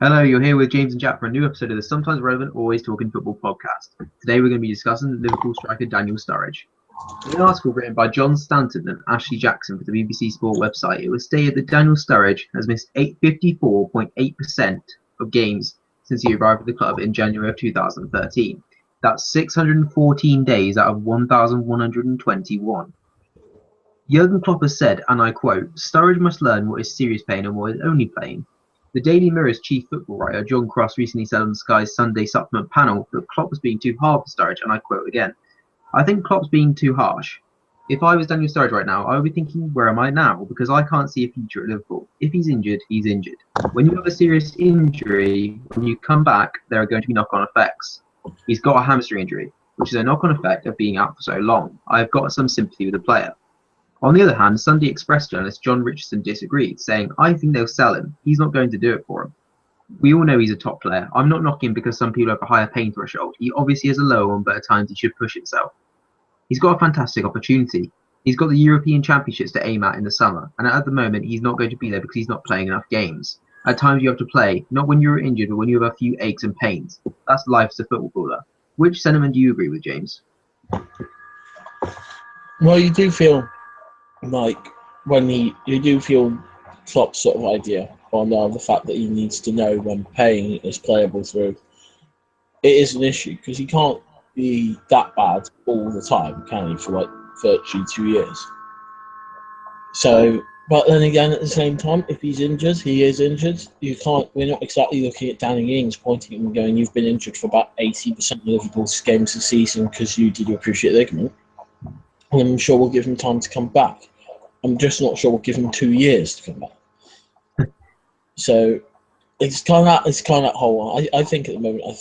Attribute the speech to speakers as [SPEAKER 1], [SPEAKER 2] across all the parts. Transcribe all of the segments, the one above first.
[SPEAKER 1] Hello, you're here with James and Jack for a new episode of the Sometimes Relevant, Always Talking Football podcast. Today we're going to be discussing Liverpool striker Daniel Sturridge. In an article written by John Stanton and Ashley Jackson for the BBC Sport website, it was stated that Daniel Sturridge has missed 54.8% of games since he arrived at the club in January of 2013. That's 614 days out of 1,121. Jurgen Klopp has said, and I quote, "Sturridge must learn what is serious pain and what is only pain." The Daily Mirror's chief football writer, John Cross, recently said on Sky's Sunday Supplement panel that Klopp was being too hard for Sturridge, and I quote again, "I think Klopp's being too harsh. If I was Daniel Sturridge right now, I would be thinking, where am I now? Because I can't see a future at Liverpool. If he's injured, he's injured. When you have a serious injury, when you come back, there are going to be knock-on effects. He's got a hamstring injury, which is a knock-on effect of being out for so long. I have got some sympathy with the player." On the other hand, Sunday Express journalist John Richardson disagreed, saying, "I think they'll sell him. He's not going to do it for him. We all know he's a top player. I'm not knocking him because some people have a higher pain threshold. He obviously has a lower one, but at times he should push himself. He's got a fantastic opportunity. He's got the European Championships to aim at in the summer, and at the moment he's not going to be there because he's not playing enough games. At times you have to play, not when you're injured, but when you have a few aches and pains. That's life as a footballer." Which sentiment do you agree with, James?
[SPEAKER 2] Well, you do feel like you do feel Klopp's sort of idea on the fact that he needs to know when pain is playable through. It is an issue because he can't be that bad all the time, can he? For like virtually 2 years. So, but then again, at the same time, if he's injured, he is injured. You can't. We're not exactly looking at Danny Ings pointing at him and going, "You've been injured for about 80% of Liverpool's games this season because you did your cruciate ligament." And I'm sure we'll give him time to come back. I'm just not sure we'll give him 2 years to come back. So it's kind of that whole. I think at the moment, I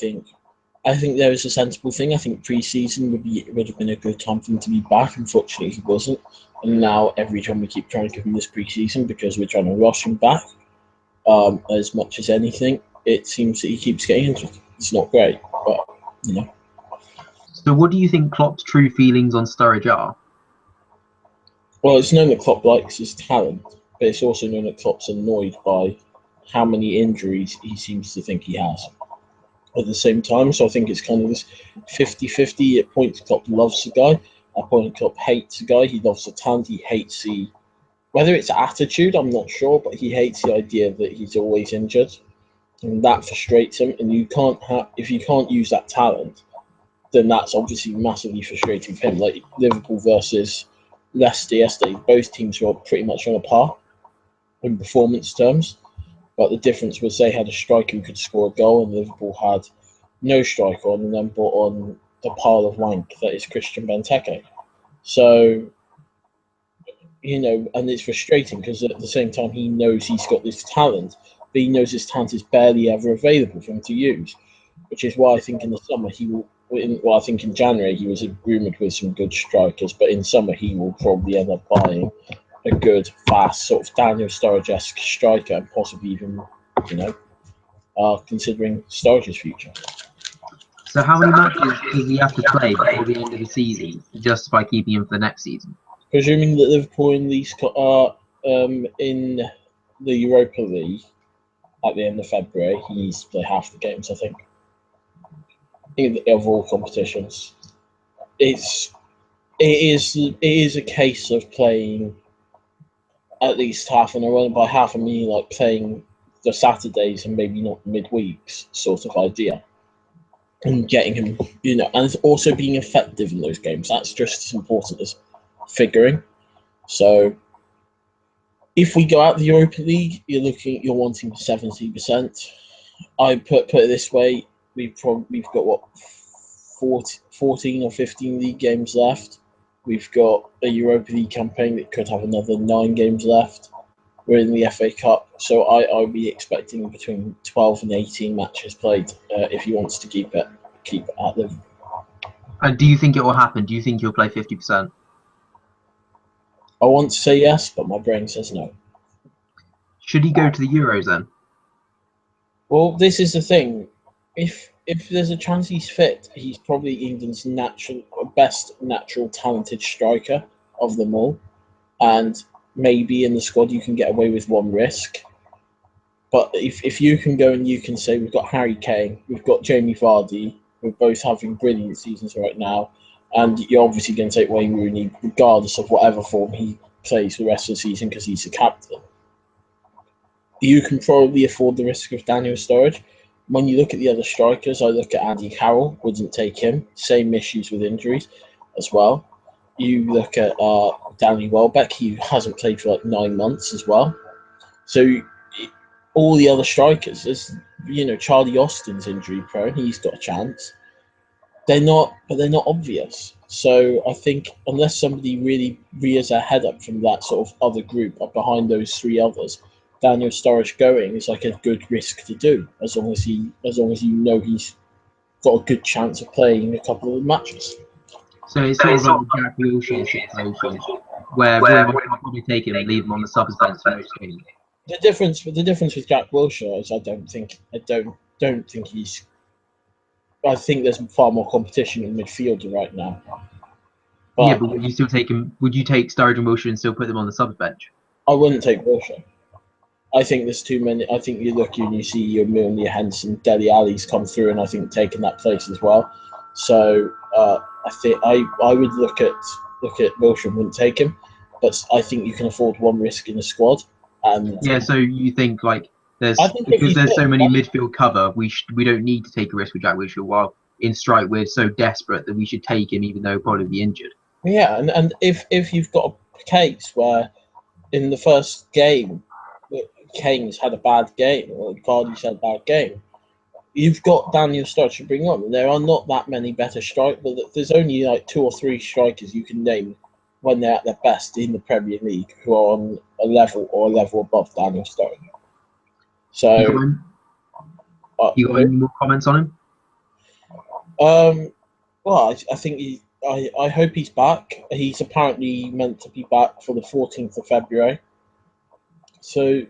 [SPEAKER 2] think there is a sensible thing. I think pre-season would have been a good time for him to be back. Unfortunately, he wasn't. And now every time we keep trying to give him this pre-season because we're trying to rush him back, as much as anything, it seems that he keeps getting injured. It's not great, but you know.
[SPEAKER 1] So what do you think Klopp's true feelings on Sturridge are?
[SPEAKER 2] Well, it's known that Klopp likes his talent, but it's also known that Klopp's annoyed by how many injuries he seems to think he has at the same time. So I think it's kind of this 50-50. At points, Klopp loves the guy. At points, Klopp hates the guy. He loves the talent. He hates whether it's attitude, I'm not sure, but he hates the idea that he's always injured. And that frustrates him. And if you can't use that talent, then that's obviously massively frustrating for him. Like Liverpool versus Leicester yesterday, both teams were pretty much on a par in performance terms, but the difference was they had a striker who could score a goal and Liverpool had no striker on and then brought on the pile of wank that is Christian Benteke. So, and it's frustrating because at the same time he knows he's got this talent, but he knows his talent is barely ever available for him to use, which is why I think in the summer I think in January he was rumoured with some good strikers, but in summer he will probably end up buying a good, fast, sort of Daniel Sturridge-esque striker, and possibly even, considering Sturridge's future.
[SPEAKER 1] So how many matches does he have to play before the end of the season to justify keeping him for the next season?
[SPEAKER 2] Presuming that Liverpool in the Europa League at the end of February, he needs to play half the games, I think. Of all competitions, it is a case of playing at least half in a row. By half, I mean like playing the Saturdays and maybe not midweeks sort of idea, and getting him, and also being effective in those games. That's just as important as figuring. So, if we go out the Europa League, you're wanting 70%. I put it this way. We've got what 14 or 15 league games left. We've got a Europa League campaign that could have another 9 games left. We're in the FA Cup, so I'll be expecting between 12 and 18 matches played if he wants to keep it at Liverpool.
[SPEAKER 1] And do you think it will happen? Do you think he'll play 50%?
[SPEAKER 2] I want to say yes, but my brain says no.
[SPEAKER 1] Should he go to the Euros then?
[SPEAKER 2] Well, this is the thing. If there's a chance he's fit, he's probably England's best natural talented striker of them all. And maybe in the squad you can get away with one risk. But if you can go and you can say we've got Harry Kane, we've got Jamie Vardy, we're both having brilliant seasons right now, and you're obviously going to take Wayne Rooney regardless of whatever form he plays for the rest of the season because he's the captain. You can probably afford the risk of Daniel Sturridge. When you look at the other strikers, I look at Andy Carroll, wouldn't take him. Same issues with injuries as well. You look at Danny Welbeck, he hasn't played for like 9 months as well. So all the other strikers, as Charlie Austin's injury prone, he's got a chance. They're not obvious. So I think unless somebody really rears their head up from that sort of other group up behind those 3 others, Daniel Sturridge going is like a good risk to do, as long as he's got a good chance of playing a couple of matches.
[SPEAKER 1] So it's sort of like the Jack Wilshere situation, where Roy might probably take him and leave him on the subs bench for most games.
[SPEAKER 2] The difference with Jack Wilshere is I don't think he's. I think there's far more competition in midfield right now.
[SPEAKER 1] But would you still take him? Would you take Sturridge and Wilshere and still put them on the subs bench?
[SPEAKER 2] I wouldn't take Wilshere. I think there's too many. I think you look and you see your Milner, your Henson, Dele Alli's come through, and I think taking that place as well. So I think I would look at Wilshere and wouldn't take him, but I think you can afford one risk in the squad. And
[SPEAKER 1] yeah, so you think like there's so many midfield cover, we don't need to take a risk with Jack Wilshere. While in strike we're so desperate that we should take him, even though he'll probably be injured.
[SPEAKER 2] Yeah, and if you've got a case where in the first game Kane's had a bad game or Vardy's had a bad game, you've got Daniel Sturridge to bring on. And there are not that many better strikers, but there's only like 2 or 3 strikers you can name when they're at their best in the Premier League who are on a level above Daniel Sturridge. So,
[SPEAKER 1] you got any more comments on him?
[SPEAKER 2] Well, I think I hope he's back. He's apparently meant to be back for the 14th of February. So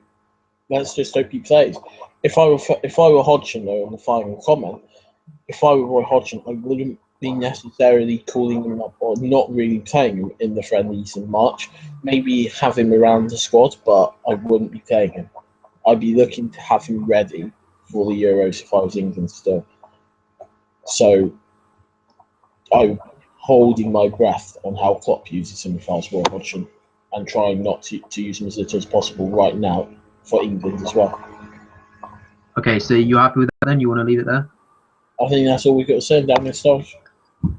[SPEAKER 2] let's just hope he plays. If I were Hodgson, though, on the final comment, if I were Roy Hodgson, I wouldn't be necessarily calling him up or not really playing him in the friendlies in March. Maybe have him around the squad, but I wouldn't be playing him. I'd be looking to have him ready for the Euros if I was England still. So I'm holding my breath on how Klopp uses him if I was Roy Hodgson, and trying not to use him as little as possible right now for England as well.
[SPEAKER 1] Okay, so you happy with that then? You want to leave it there?
[SPEAKER 2] I think that's all we've got to say, Daniel Sturridge.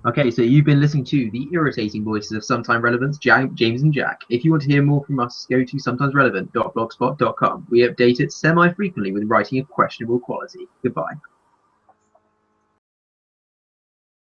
[SPEAKER 1] Okay, so you've been listening to the irritating voices of Sometime Relevance, James and Jack. If you want to hear more from us, go to sometimesrelevant.blogspot.com. We update it semi-frequently with writing of questionable quality. Goodbye.